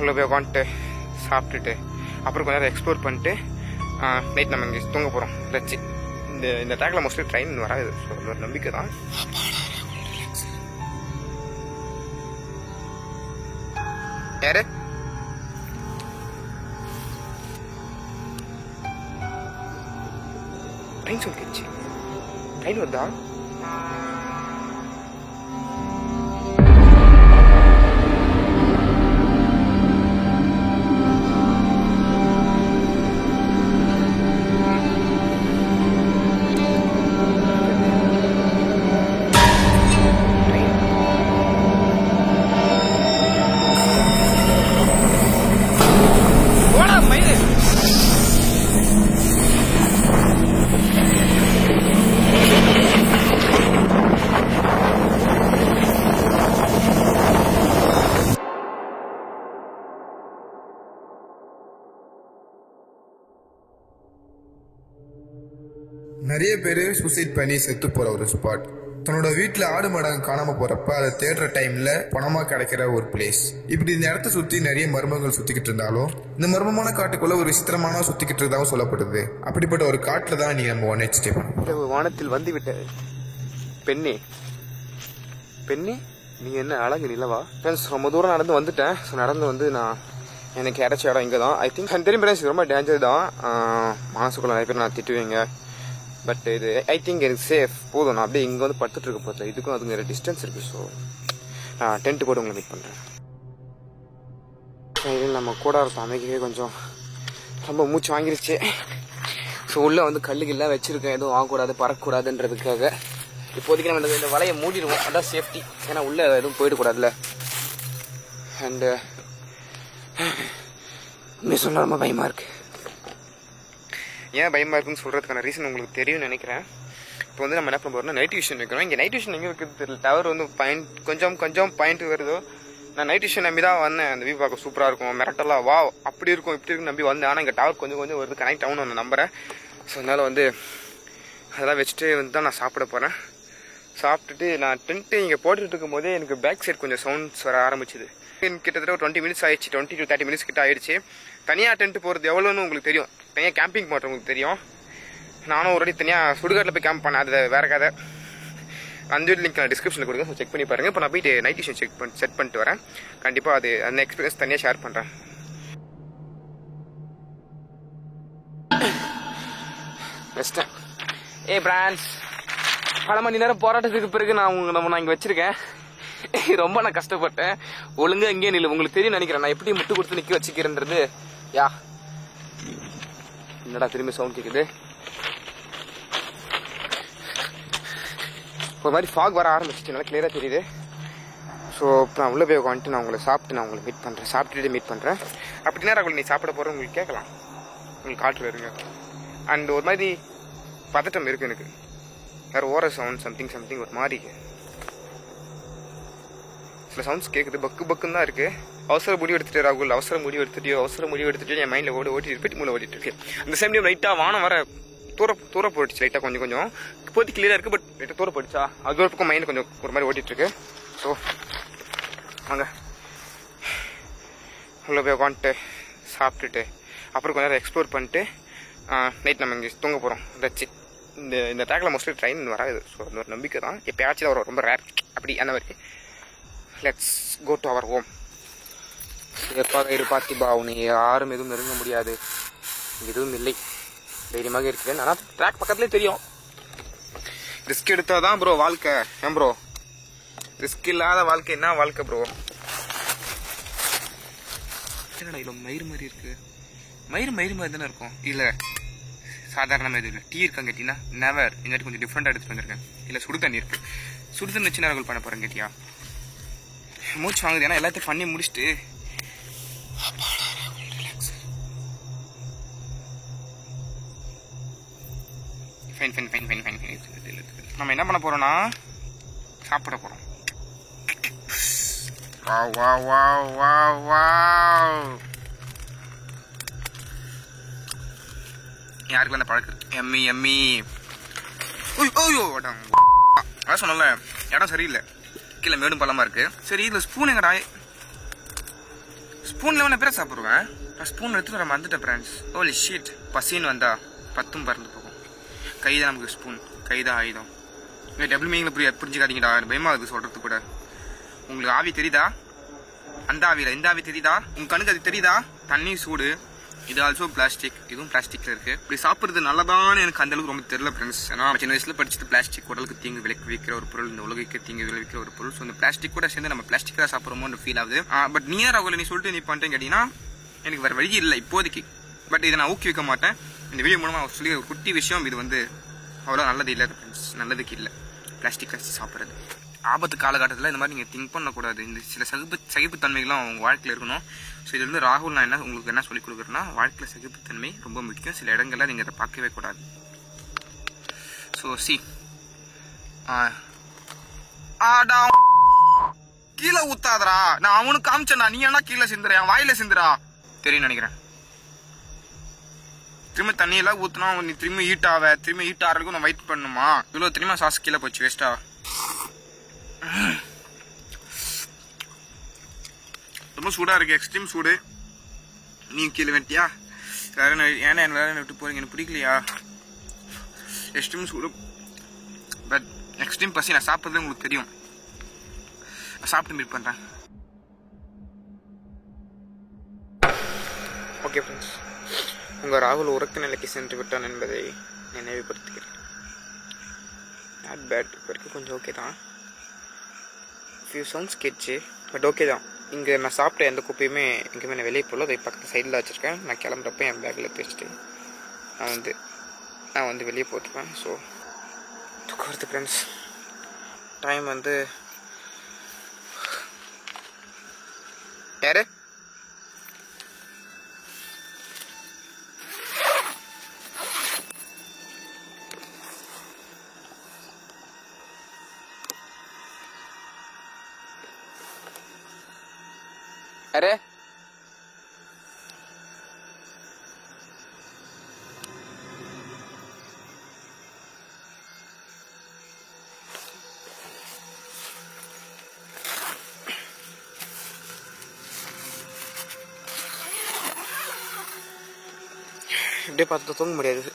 உள்ள போய் உட்காந்துட்டு சாப்பிட்டுட்டு அப்புறம் கொஞ்ச நேரம் எக்ஸ்ப்ளோர் பண்ணிட்டு நைட் நம்ம இங்கே தூங்க போகிறோம். லட்சி இந்த ட்ராக்ல மோஸ்ட்லி ட்ரெயின் வராது. ஸோ ஒரு நம்பிக்கை தான். யாரு ட்ரெயின் சொல்லிடுச்சு. ட்ரெயின் வருதா? நிறைய பேர் சூசைட் பண்ணி செத்து போற ஒரு ஸ்பாட். தன்னோட வீட்டுல ஆடு மாடங்க காணாம போறப்ப அதை தேடுற டைம்ல பணமா கிடைக்கிற ஒரு பிளேஸ். இப்படி இந்த இடத்த சுத்தி நிறைய மர்மங்கள் சுத்திக்கிட்டு இருந்தாலும் இந்த மர்மமான காட்டுக்குள்ள ஒரு விசித்திரமான சுத்திக்கிட்டு இருக்கதாவும் சொல்லப்படுது. அப்படிப்பட்ட ஒரு காட்டுல தான் நீ நம்ம ஒன் ஸ்டே பண்ணோம். வானத்தில் வந்து விட்ட பெண்ணே பெண்ணே, நீங்க என்ன அழகு நிலவா? ஃப்ரெண்ட்ஸ், ரொம்ப தூரம் நடந்து வந்துட்டேன். ஸோ நடந்து வந்து நான் எனக்கு கிடைச்ச இடம் இங்கே தான். ஐ திங்க் தெரியும் ஃப்ரெண்ட்ஸ், ரொம்ப டேஞ்சர் தான். மனசுக்குள்ள நிறைய பேர் நான் திட்டுவீங்க. பட் இது ஐ திங்க் எனக்கு சேஃப் போதும். நான் அப்படியே இங்கே வந்து படுத்துட்டு இருக்க போதில்லை. இதுக்கும் அதுக்கு நிறைய டிஸ்டன்ஸ் இருக்குது. ஸோ நான் டென்ட்டு போட்டு உங்களை மீட் பண்ணுறேன். இதில் நம்ம கூடாரத்தை அமைக்கவே கொஞ்சம் ரொம்ப மூச்சு வாங்கிருச்சு. ஸோ உள்ளே வந்து கல்லுகள்லாம் வச்சுருக்கேன், எதுவும் வாங்கக்கூடாது பறக்கக்கூடாதுன்றதுக்காக. இப்போதைக்கு நம்ம இந்த வலையை மூடிடுவோம், அதான் சேஃப்டி. ஏன்னா உள்ளே எதுவும் போயிடக்கூடாதுல்ல. அண்டு இன்னும் சொன்னால் ரொம்ப பயமாக இருக்குது. ஏன் பயமாக இருக்குன்னு சொல்கிறதுக்கான ரீசன் உங்களுக்கு தெரியும்னு நினைக்கிறேன். இப்போ வந்து நம்ம என்ன பண்ண போகிறோம்னா நைட் விஷன் வைக்கிறோம். இங்கே நைட் விஷன் எங்கே இருக்குது தெரியல. டவர் வந்து கொஞ்சம் பாயிண்ட் வருதோ. நான் நைட் விஷன் நம்பி தான் வந்தேன். அந்த வியூ பார்க்க சூப்பராக இருக்கும், மிரட்டலாம், வா அப்படி இருக்கும் இப்படி இருக்குன்னு நம்பி வந்தேன். ஆனால் இங்கே டவர் கொஞ்சம் வருது, கனெக்ட் ஆகும்னு நான் நம்புகிறேன். ஸோ அதனால் வந்து அதெல்லாம் வச்சுட்டு வந்து தான் நான் சாப்பிட போகிறேன். சாப்பிட்டுட்டு நான் டென்ட்டு இங்கே போட்டுட்டு இருக்கும் போதே எனக்கு பேக் சைட் கொஞ்சம் சவுண்ட்ஸ் வர ஆரம்பிச்சுது. கிட்டத்தட்ட ஒரு 20 மினிட்ஸ் ஆயிடுச்சு, 20 to 30 மினிட்ஸ் கிட்ட ஆயிடுச்சு. தனியாக டென்ட் போகிறது எவ்வளோன்னு உங்களுக்கு தெரியும், தனியாக கேம்பிங் பண்ணுறவங்களுக்கு தெரியும். நானும் ஒரு தனியாக சுடுகாட்டில் போய் கேம்ப் பண்ணேன், அது வேற கதை. அந்த லிங்க் நான் டிஸ்கிரிப்ஷனில் கொடுங்க, ஸோ செக் பண்ணி பாருங்கள். இப்போ நான் போயிட்டு நைட் விஷன் செட் பண்ணிட்டு வரேன். கண்டிப்பாக அது அந்த எக்ஸ்பீரியன்ஸ் தனியாக ஷேர் பண்ணுறேன். பெஸ்ட்டேன். பிரான்ஸ், பல மணி நேரம் போராட்டத்துக்கு பிறகு நான் இங்கே வச்சிருக்கேன். ரொம்ப நான் கஷ்டப்பட்டேன். ஒழுங்கா இங்கே நில்லு, உங்களுக்கு தெரியும் நினைக்கிறேன் நான் எப்படி முட்டு கொடுத்து நிக்க வச்சுக்கிறேன்றது. யா என்னடா திரும்பி சவுண்ட் கேக்குது. ஒரு மாதிரி ஃபாக் வர ஆரம்பிச்சிச்சு, நல்லா கிளியரா தெரியுது. ஸோ நான் உள்ள போய் உட்காந்துட்டு நான் உங்களை சாப்பிட்டு நான் உங்களை மீட் பண்ணுறேன். சாப்பிட்டுட்டு மீட் பண்ணுறேன். அப்படின்னா உங்களுக்கு நீ சாப்பிட போகிற உங்களுக்கு கேட்கலாம், உங்களுக்கு காற்று வருங்க. அண்ட் ஒரு மாதிரி பதட்டம் இருக்கு எனக்கு. வேறு ஓர சவுண்ட் சம்திங் ஒரு மாதிரி சில சவுண்ட்ஸ் கேட்குது. பக்குன்னு தான் இருக்குது. அவசர முடிவு எடுத்துட்டு ராகுல், அவசர முடிவு எடுத்துட்டு என் மைண்டில் ஓட்டிட்டு ரிப்பீட் மூலம் ஓடிட்டு இருக்கு. அந்த சேம் டைம் லைட்டாக வானம் வர தூர போயிடுச்சு. லைட்டாக கொஞ்சம் இப்போதைக்கு கிளியராக இருக்குது. பட் லைட்டாக தூர போயிடுச்சா, அது ஒரு பக்கம் மைண்ட் கொஞ்சம் ஒரு மாதிரி ஓட்டிட்டு இருக்கு. ஸோ வாங்க உள்ள போய் உட்காந்துட்டு சாப்பிட்டுட்டு அப்புறம் கொஞ்ச நேரம் எக்ஸ்ப்ளோர் பண்ணிட்டு நைட் நம்ம இங்கே தூங்க போகிறோம். லட்சி இந்த ட்ராக்ல மோஸ்ட்லி ட்ரெயின் வராது. ஸோ அது ஒரு நம்பிக்கை தான். எப்பயாச்சும் தான் வரும், ரொம்ப ரேர் அப்படி அந்த மாதிரி. Let's go to our home. பார்த்திபா, உன்னை யாரும் எதுவும் நெருங்க முடியாது, எதுவும் இல்லை, தைரியமாக இருக்கிறேன். ஆனால் ட்ராக் பக்கத்துலேயே தெரியும். ரிஸ்க் எடுத்தால் தான் ப்ரோ வாழ்க்கை. ஏன் ப்ரோ ரிஸ்க் இல்லாத வாழ்க்கை என்ன வாழ்க்கை ப்ரோ? என்னடா இல்லை மயிறு மாதிரி இருக்கு. மயிறு மாதிரி தானே இருக்கும். இல்லை சாதாரணமாக எதுவும் இல்லை. டீ இருக்காங்க கேட்டீங்கன்னா நெவர். எங்காட்டி கொஞ்சம் டிஃப்ரெண்டாக எடுத்துட்டு வந்திருக்கேன். இல்லை சுடு தண்ணி இருக்கு. சுடு தண்ணி வச்சு நான் பண்ண போகிறேன் கேட்டியா? மூச்சு வாங்குது. ஏன்னா எல்லாத்தையும் பண்ணி முடிச்சுட்டு நம்ம என்ன பண்ண போறோம்னா சாப்பிட போறோம். யாருக்குள்ள அந்த பழக்கம் இருக்கு? எம்மி அதான் சொன்னல, இடம் சரியில்லை, கீழே மேடும் பள்ளமா இருக்கு. சரி இதுல ஸ்பூன் எங்கடா? ஸ்பூனில் ஒன்று பேரை சாப்பிடுவேன். நான் ஸ்பூன் எடுத்து வர மறந்துட்டேன் ஃப்ரெண்ட்ஸ். ஓலி ஷீட். பசின்னு வந்தா பத்தும் பறந்து போகும். கை தான் நமக்கு ஸ்பூன், கை தான் ஆயுதம். டபுள் மீனிங்கில் புரிஞ்சுக்காதீங்கடா, பயமா இருக்குது சொல்கிறது கூட. உங்களுக்கு ஆவி தெரியுதா? அந்த ஆவியில் இந்த ஆவி தெரியுதா? உங்கள் கண்ணுக்கு அது தெரியுதா? தண்ணி சூடு. இது ஆல்சோ பிளாஸ்டிக். இதுவும் பிளாஸ்டிக்ல இருக்கு. இப்படி சாப்பிட்றது நல்லதான்னு எனக்கு அந்த அளவுக்கு ரொம்ப தெரியல ஃப்ரெண்ட்ஸ். ஏன்னா சின்ன வயசுல படிச்சுட்டு பிளாஸ்டிக் உடலுக்கு தீங்கு விளைவிக்கிற ஒரு பொருள், இந்த உலகிற்கு தீங்கு விளைவிக்கிற ஒரு பொருள். ஸோ இந்த பிளாஸ்டிக் கூட சேர்ந்து நம்ம பிளாஸ்டிக் தான் சாப்பிட்றோமோன்னு ஃபீல் ஆகுது. பட் நீ ராகுல நீ சொல்லிட்டு நீ பண்ணிட்டேன்னு கேட்டீங்கன்னா எனக்கு வேற வழி இல்லை இப்போதைக்கு. பட் இதை நான் ஊக்குவிக்க மாட்டேன். இந்த வீடியோ மூலமாக சொல்லி ஒரு குட்டி விஷயம், இது வந்து அவ்வளோ நல்லது இல்லை ஃப்ரெண்ட்ஸ், நல்லதுக்கு இல்லை பிளாஸ்டிக் சாப்பிட்றது. ஆபத்து காலகட்டத்தில் இந்த மாதிரி நீங்கள் திங்க் பண்ணக்கூடாது. இந்த சில சகிப்புத்தன்மைகள்லாம் உங்கள் வாழ்க்கையில் இருக்கணும். ஸோ இது வந்து ராகுல் நான் உங்களுக்கு என்ன சொல்லிக் கொடுக்குறேன்னா, வாழ்க்கையில் சகிப்புத்தன்மை ரொம்ப முக்கியம். சில இடங்களில் நீங்கள் அதை பார்க்கவே கூடாது. ஸோ கீழே ஊத்தாதரா, நான் அவனுக்கு காமிச்சேன்னா நீ என்ன கீழே சிந்துற, என் வாயில சிந்துரா தெரியும் நினைக்கிறேன். திரும்ப தண்ணியெல்லாம் ஊற்றினா நீ திரும்ப ஹீட் ஆகிறதுக்கும் நான் வெயிட் பண்ணுமா? இவ்வளோ திரும்ப சாஸ் கீழே போச்சு வேஸ்டா. ரொம்ப சூடாக இருக்குது, எக்ஸ்ட்ரீம் சூடு. நீ கீழே வெட்டியா? ஏன்னா வேற விட்டு போறீங்க, எனக்கு பிடிக்கலையா? எக்ஸ்ட்ரீம் சூடு, பட் எக்ஸ்ட்ரீம் பசி. நான் சாப்பிட்றது உங்களுக்கு தெரியும். நான் சாப்பிட்டு மீட் பண்ணுறேன். ஓகே ஃப்ரெண்ட்ஸ், உங்கள் ராகுல் உறக்க நிலைக்கு சென்று விட்டான் என்பதை நினைவுபடுத்துகிறேன். Not bad. இப்போ வரைக்கும் கொஞ்சம் ஓகே தான். Few sounds catch, but okay தான். இங்கே நான் சாப்பிட்ட எந்த குப்பையுமே எங்கேயுமே நான் வெளியே போகல. அதை பக்கத்து சைடில் வச்சுருக்கேன். நான் கிளம்புறப்ப என் பேக்கில் எடுத்து வச்சுட்டு நான் வந்து வெளியே போட்டுப்பேன். ஸோ தூக்கம் வருது ஃப்ரெண்ட்ஸ். டைம் வந்து யாரு அரே இப்படியே பார்த்து தூங்க முடியாது.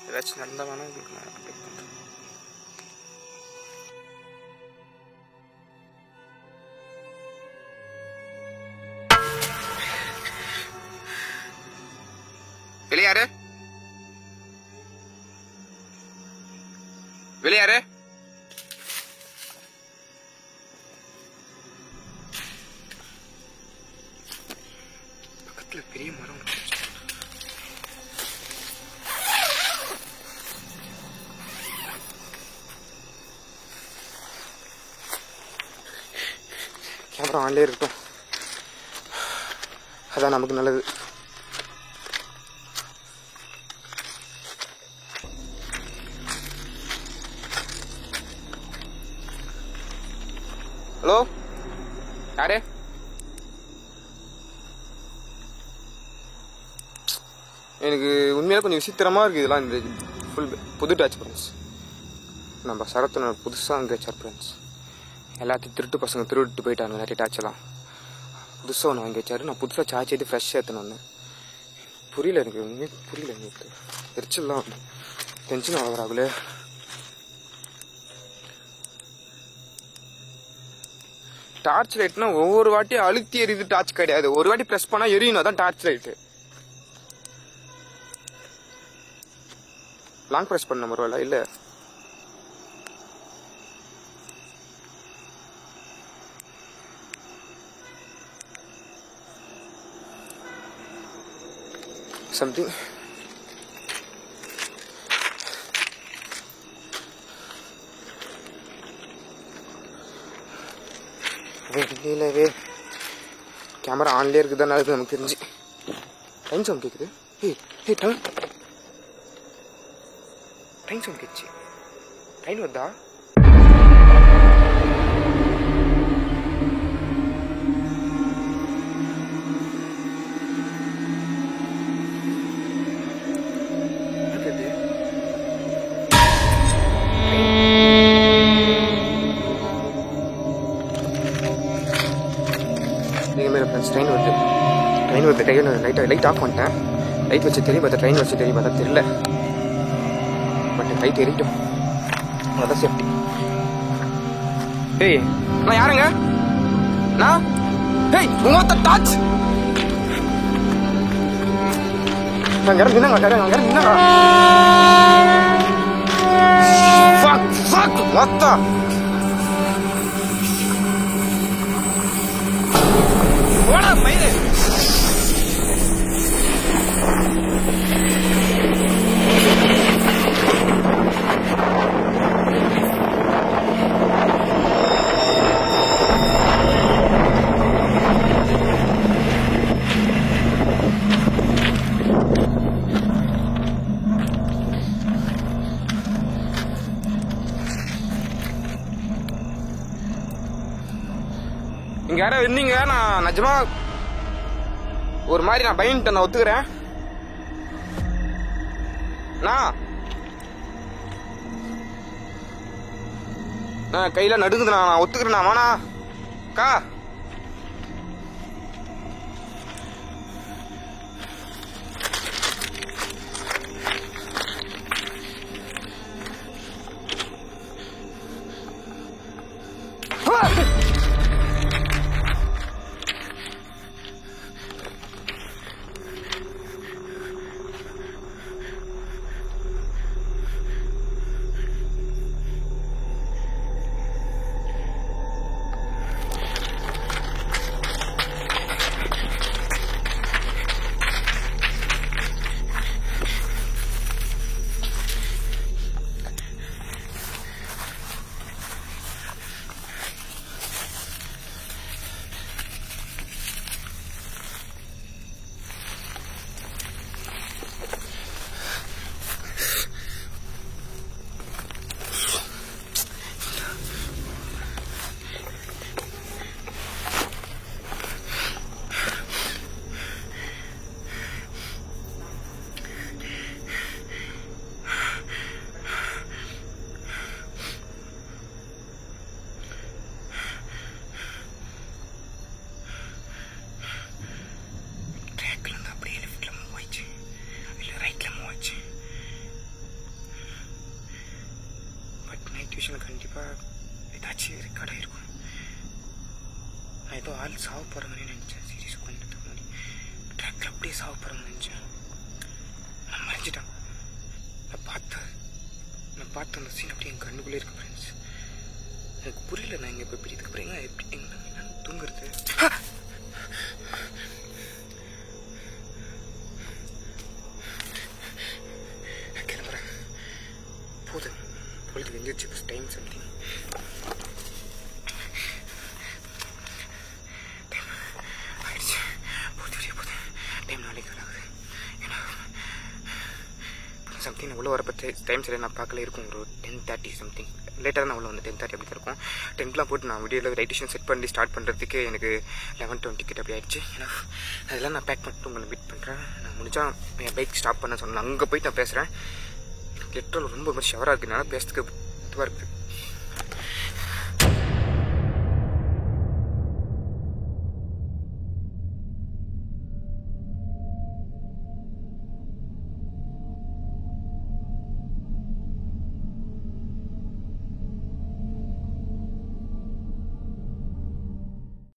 ஏதாச்சும் நடந்தா வேணா உங்களுக்கு நான் அப்டேட் பண்ணுறேன். வெளியாரு வெளியாரு பக்கத்துல பெரிய மரம். கேமரா ஆன்லேயே இருக்கும், அதான் நமக்கு நல்லது. ஹலோ யாரு? எனக்கு உண்மையில கொஞ்சம் விசித்திரமாக இருக்குது இதெல்லாம். இந்த ஃபுல் புது டச் ஃப்ரெண்ட்ஸ். நம்ம சரத்தின புதுசாக வந்து வச்சார் ஃப்ரெண்ட்ஸ். எல்லாத்தையும் திருட்டு பசங்க திருட்டு போயிட்டாங்க நிறைய டாச்செல்லாம். புதுசாக ஒன்று வாங்கி வச்சாரு. நான் புதுசாக சார்ஜ் எடுத்து ஃப்ரெஷ்ஷாக எடுத்துன்னு வந்தேன். புரியல எனக்கு, உண்மையே புரியல. எனக்கு எரிச்சல்லாம் வந்து டென்ஷன் ஆகுறாங்களே. டார்ச் லைட்னா ஒவ்வொரு வாட்டியும் அழுத்தி எரியுது. டார்ச் கிடையாது, ஒரு வாட்டி பிரஸ் பண்ணா எரியணும். அதான் டார்ச் லைட்டு. லாங் பிரஸ் பண்ண பரவாயில்ல. இல்ல சம்திங் வெளியிலவே கேமரா ஆன்லேயே இருக்குதான் இருக்குது நமக்கு தெரிஞ்சு. டைம் சவுண்ட் கேட்குது. Time sound catch. ட்ரெயின் வருதா? ட்ரெயின் வருது ட்ரெயின் லைட் ஆஃப் பண்ணிட்டேன். லைட் வச்சு தெரியும் பார்த்தா ட்ரெயின் வச்சு தெரியும் பார்த்தா தெரியல. பட் லைட் எரிட்டும், அதான் சேஃப்டி. ஏய் நான் யாருங்க? நான் ஏய் உங்க டாச் அங்க இருந்தாங்க. Fuck what the what up mate? இங்க யாரோ இருந்தீங்க. நான் நிஜமா ஒரு மாதிரி நான் பயந்துட்டேன். நான் ஒத்துக்கிறேன். நான் கையில நடுங்குது. நான் ஒத்துக்கிறேன். வானா கா கண்டிப்பா ஏதாச்சும் ரெக்கார்ட் ஆயிருக்கும். நான் ஏதோ ஆள் சாவ போற மாதிரி நினைச்சேன். சீரியஸ் கொஞ்சத்துக்கு முன்னாடி ட்ராக்ல அப்படியே சாவ போறேன்னு நினைச்சேன். நான் மறைஞ்சிட்டேன். நான் பார்த்த அந்த சீன் அப்படியே என் கண்ணுக்குள்ளே இருக்கு ஃப்ரெண்ட்ஸ். எனக்கு புரியல. நான் இங்கே இப்போ பிடித்துக்கு அப்புறம் எங்க தூங்குறது. கிளம்புறேன். போதும் போயிட்டு வெஞ்சிருச்சு டைம் சம்திங். ஆயிடுச்சு. போது டைம் நாளைக்கு ஆகுது. ஏன்னா சம்திங் நான் உள்ள வரப்போ டைம் சரியாக நான் பார்க்கல இருக்கும். ஒரு 10:30 சம்திங் லேட்டாக தான் நான் உள்ள வந்து 10:30 அப்படி தான் இருக்கும். டென்ட்லாம் போட்டு நான் வீடியோவில் ரைட்டேஷன் செட் பண்ணி ஸ்டார்ட் பண்ணுறதுக்கு எனக்கு 11:20 கிட்ட அப்படி ஆயிடுச்சு. ஏன்னா அதெல்லாம் நான் பேக் பண்ணிட்டு உங்களை மீட் பண்ணுறேன். நான் முடிஞ்சா என் பைக் ஸ்டாப் பண்ண சொன்னேன். அங்கே போயிட்டு நான் பேசுகிறேன். லெட்டரில் ரொம்ப ஷவராக இருக்குது. என்னால் பேசுறதுக்கு இதுவாக இருக்குது.